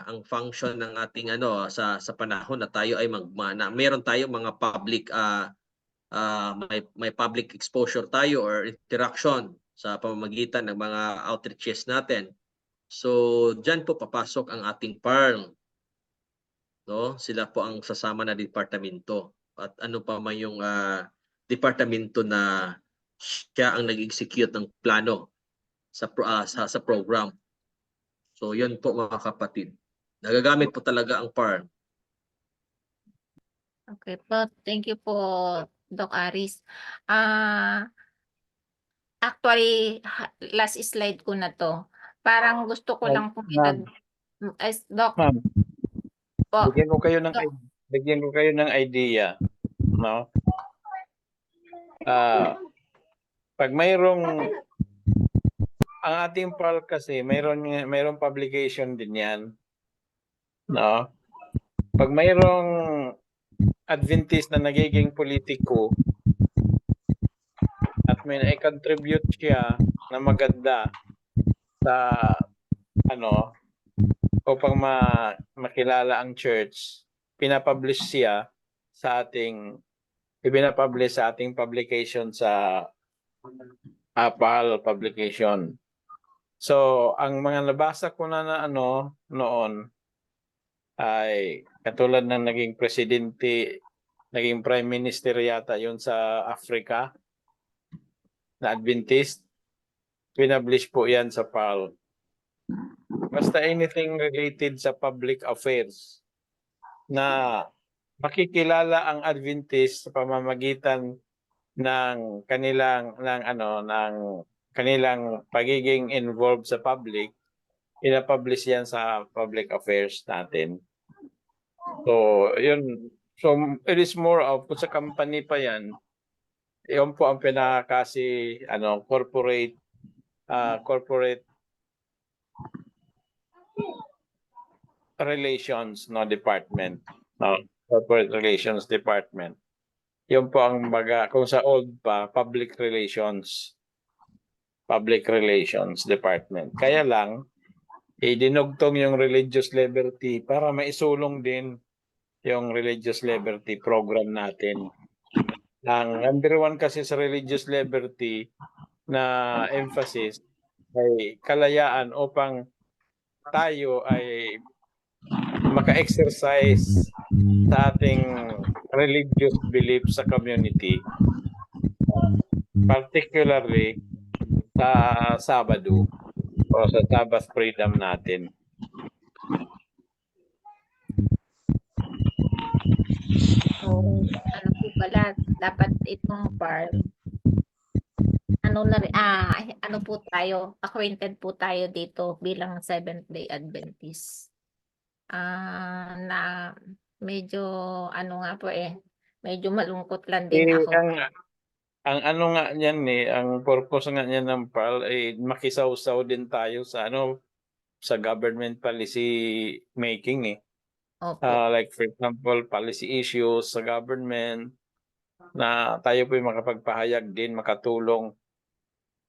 ang function ng ating ano sa panahon na tayo ay meron tayo mga public may public exposure tayo or interaction sa pamamagitan ng mga outreaches natin. So diyan po papasok ang ating PARL. No, sila po ang sasama na departamento at ano pa man yung departamento na siya ang nag-execute ng plano sa program. So yun po mga kapatid. Nagagamit po talaga ang PARL. Okay po, thank you po, Doc Aris. Actually, last slide ko na to. Parang gusto ko lang pong Doc, Ma'am, po. bigyan ko kayo ng idea, no? Pag ang ating PAL kasi mayroong publication din 'yan, no? Pag mayroong Adventist na nagiging politiko at may na-contribute siya na maganda sa ano upang makilala ang church, pinapublish siya sa ipinapublish sa ating publication sa PAL publication. So, ang mga nabasa ko na noon ay katulad ng naging presidente, naging prime minister yata yun sa Africa na Adventist. Pinablish po yan sa PAL. Basta anything related sa public affairs na makikilala ang Adventist sa pamamagitan ng kanilang pagiging involved sa public, ina-publish yan sa public affairs natin. So, yun. So, it is more of, kung sa company pa yan, yun po ang pinakasi, corporate relations department, corporate relations department. Yun po ang kung sa old pa, public relations department. Kaya lang dinugtong yung religious liberty para maisulong din yung religious liberty program natin. Ang number one kasi sa religious liberty na emphasis ay kalayaan upang tayo ay maka-exercise sa ating religious belief sa community, particularly sa Sabado o sa Sabbath freedom natin. So, ano po pala, dapat itong PARL, ano po tayo, acquainted po tayo dito bilang Seventh-day Adventist. Na medyo nga po medyo malungkot lang din ako. Ang nga niyan ang purpose nga niyan ng PAL ay makisawsaw din tayo sa sa government policy making eh. Opo. Like for example, policy issues sa government na tayo po makapagpahayag din, makatulong.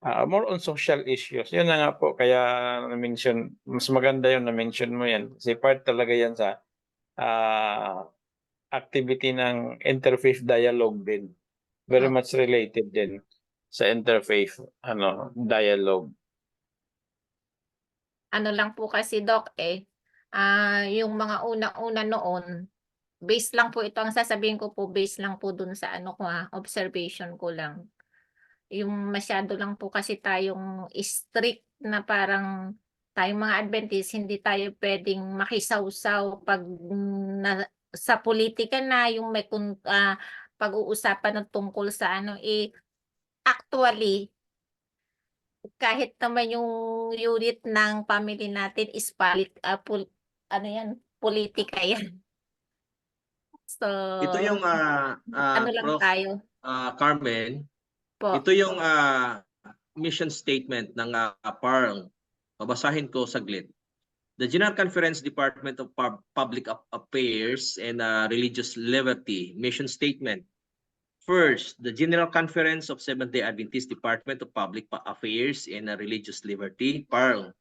More on social issues. Yun na nga po, kaya na-mention, mas maganda yun na-mention mo yan. Kasi part talaga yan sa activity ng interfaith dialogue din. Very much related din sa interfaith dialogue. Ano lang po kasi Doc yung mga una-una noon, base lang po ito, ang sasabihin ko po, base lang po dun sa observation ko lang. Yung masyado lang po kasi tayong strict na parang tayong mga Adventist, hindi tayo pwedeng makisawsaw pag sa politika na yung may pag-uusapan ng tungkol sa actually, kahit naman yung unit ng family natin is politika yan. So, Ito yung ano lang Prof. tayo Carmen, po. ito yung mission statement ng PARL. Babasahin ko saglit. The General Conference Department of Public Affairs and Religious Liberty mission statement. First, the General Conference of Seventh-day Adventist Department of Public Affairs and Religious Liberty, PARL,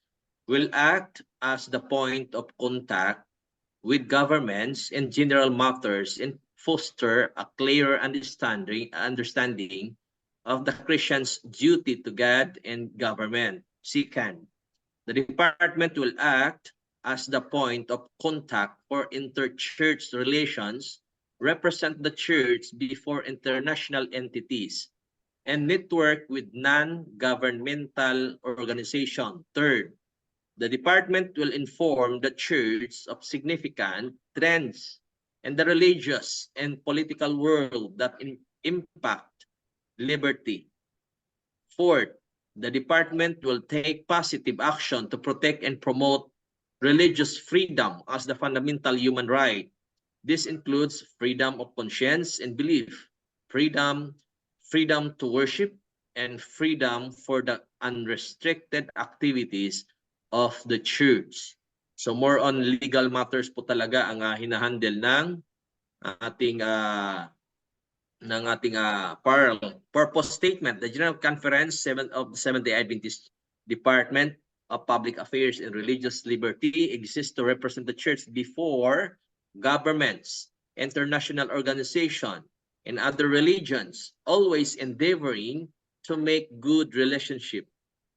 will act as the point of contact with governments and general matters and foster a clear understanding of the Christian's duty to God and government. Second, the department will act as the point of contact for inter-church relations, represent the church before international entities, and network with non-governmental organizations. Third, the department will inform the church of significant trends in the religious and political world that impact liberty. Fourth, the department will take positive action to protect and promote religious freedom as the fundamental human right. This includes freedom of conscience and belief, freedom to worship, and freedom for the unrestricted activities of the church. So more on legal matters po talaga ang hinahandle ng ating PARL. Purpose statement. The General Conference of the Seventh-day Adventist Department of Public Affairs and Religious Liberty exists to represent the church before governments, international organizations, and other religions, always endeavoring to make good relationship.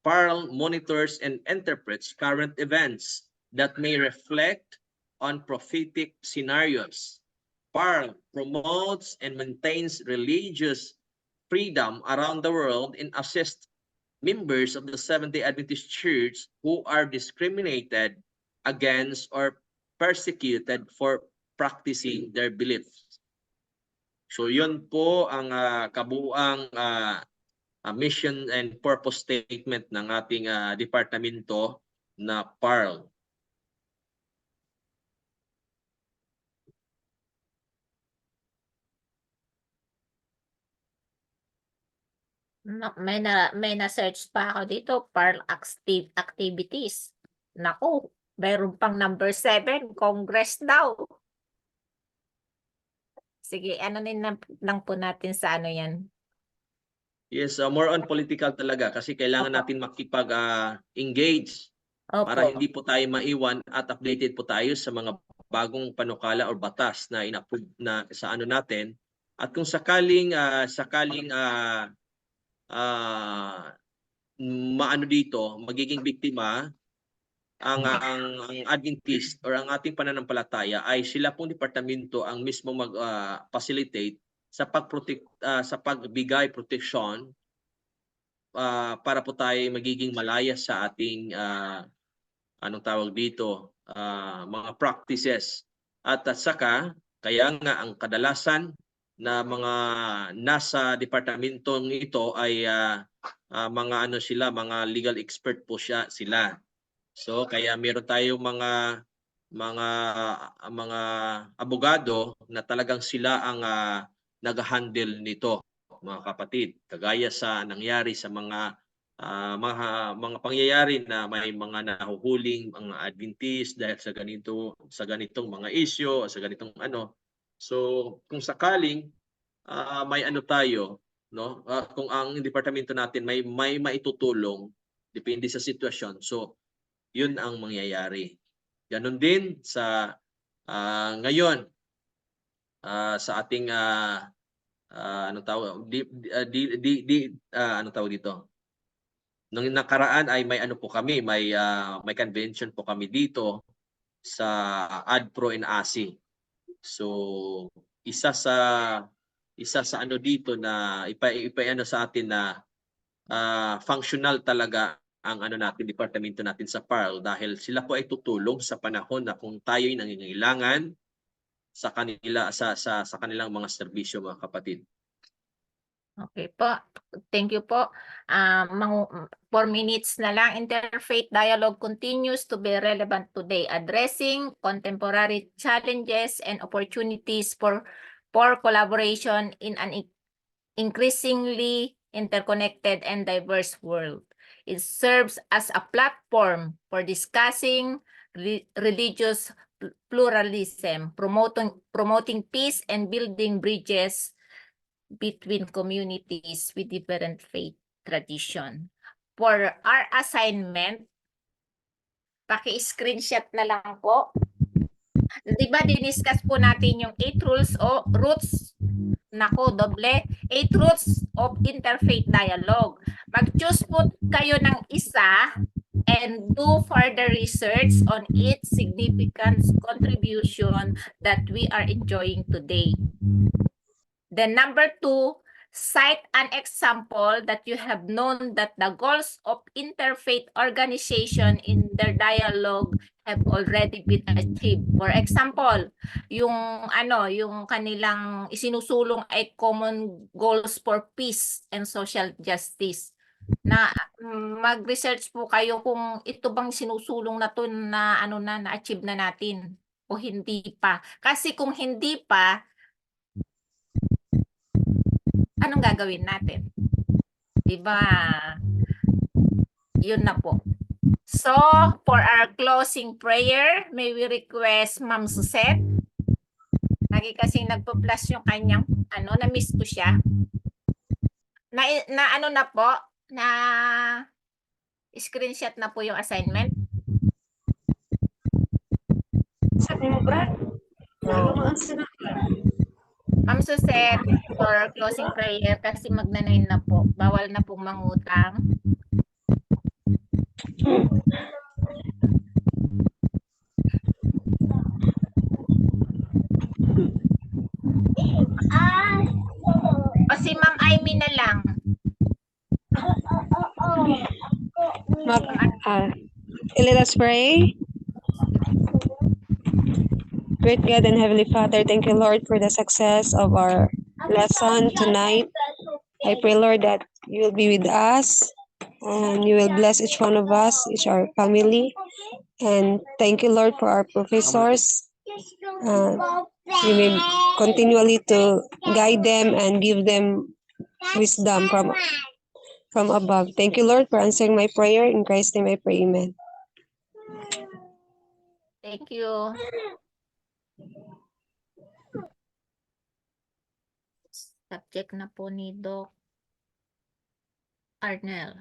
PARL monitors and interprets current events that may reflect on prophetic scenarios. PARL promotes and maintains religious freedom around the world and assists members of the Seventh-day Adventist Church who are discriminated against or persecuted for practicing their beliefs. So yun po ang kabuuang mission and purpose statement ng ating departamento na PARL. No, may na-search pa ako dito, PARL activities. Naku, mayroon pang number 7, Congress daw. Sige, lang po natin sa yan. Yes, more on political talaga kasi kailangan natin makipag-engage para hindi po tayo maiwan at updated po tayo sa mga bagong panukala or batas na in-approve na sa natin. At kung sakaling magiging biktima ang Adventist or ang ating pananampalataya, ay sila pong departamento ang mismo mag-facilitate sa pagbigay proteksyon para po tayo magiging malaya sa ating mga practices. At saka kaya nga ang kadalasan na mga nasa departamentong ito ay mga legal expert po sila. So kaya meron tayong mga abogado na talagang sila ang nag-handle nito, mga kapatid. Kagaya sa nangyari sa mga mga pangyayari na may mga nahuhuling mga Adventist dahil sa ganitong mga issue, sa ganitong ano. So kung sakaling may ano tayo, no? Kung ang departamento natin may maitutulong depende sa sitwasyon. So yun ang mangyayari. Ganon din sa ngayon sa ating ano tawag ano tawag dito? Nung nakaraan ay may ano po kami, may convention po kami dito sa ADPRO and ASI. So isa sa ano dito na ipaano sa atin na functional talaga ang ano natin, departamento natin sa PARL dahil sila po ay tutulong sa panahon na kung tayo'y nangangailangan sa kanilang mga serbisyo, mga kapatid. Okay po. Thank you po. 4 minutes na lang. Interfaith dialogue continues to be relevant today, addressing contemporary challenges and opportunities for collaboration in an increasingly interconnected and diverse world. It serves as a platform for discussing religious pluralism, promoting peace and building bridges between communities with different faith tradition. For our assignment, paki-screenshot na lang po. Di ba diniscuss po natin yung 8 roots, nako, doble, 8 roots of interfaith dialogue. Mag-choose po kayo ng isa and do further research on its significant contribution that we are enjoying today. Then number 2, cite an example that you have known that the goals of interfaith organization in their dialogue have already been achieved. For example, yung kanilang isinusulong ay common goals for peace and social justice. Na mag-research po kayo kung ito bang sinusulong na to na na-achieve na natin o hindi pa. Kasi kung hindi pa, anong gagawin natin? Diba? Yun na po. So, for our closing prayer, may we request Ma'am Suzette. Lagi kasing nagpo-plus yung kanyang, na-miss ko siya. Na po, na screenshot na po yung assignment. Sabi mo, Brad? Ma'am Suzette, for closing prayer, kasi magna-9 na po. Bawal na pong mangutang. O si Ma'am Amy na lang. Let us pray. Great God and Heavenly Father, thank you, Lord, for the success of our lesson tonight. I pray, Lord, that you will be with us and you will bless each one of us, each our family. And thank you, Lord, for our professors. You may continually to guide them and give them wisdom from above. Thank you, Lord, for answering my prayer. In Christ's name I pray, amen. Thank you. Subject na po ni Doc Arnel.